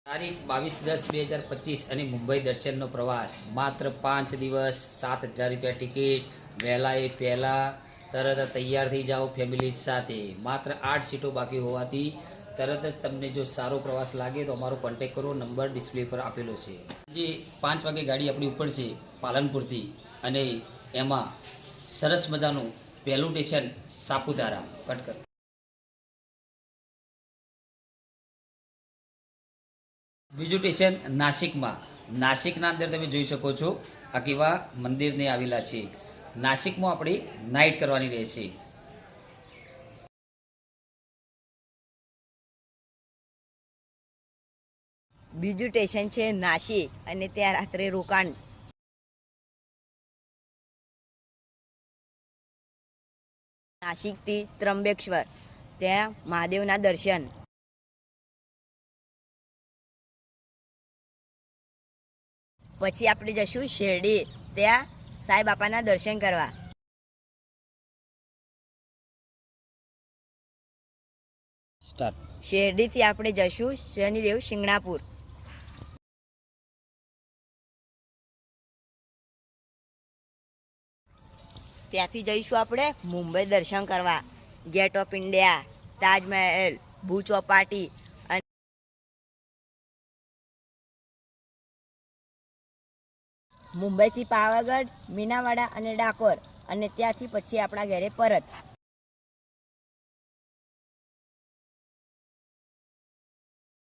તારીખ 22/10/2025 અને મુંબઈ દર્શનનો પ્રવાસ માત્ર 5 દિવસ 7,000 રૂપિયા ટિકિટ વહેલા એ પહેલાં તરત તૈયાર થઈ જાઓ ફેમિલી સાથે માત્ર 8 સીટો બાકી હોવાથી તરત જ તમને જો સારો પ્રવાસ લાગે તો અમારો કોન્ટેક કરો નંબર ડિસ્પ્લે પર આપેલો છે જે 5 વાગે ગાડી આપણી ઉપર છે પાલનપુરથી અને એમાં સરસ મજાનું પહેલું સ્ટેશન સાપુતારા કટ કર બીજું સ્ટેશન નાસિકના અંદર તમે જોઈ શકો છો આ કેવા મંદિરને આવેલા છે નાસિકમાં આપણે નાઇટ કરવાની રહેશે બીજું સ્ટેશન છે નાસિક અને ત્યાં રાત્રે રોકાણ. નાસિકથી ત્રંબકેશ્વર ત્યાં મહાદેવના દર્શન. પછી આપણે જશું શિરડી ત્યાં સાંઈ બાપાના દર્શન કરવા. શિરડીથી આપણે જશું શનિદેવ શિંગણાપુર. ત્યાંથી જઈશું આપણે મુંબઈ દર્શન કરવા. Gate of India, Taj Mahal, Bhuj Chowpatty અને મુંબઈથી પાવાગઢ, મીનાવાડા અને ડાકોર અને ત્યાંથી પછી આપણા ઘરે પરત.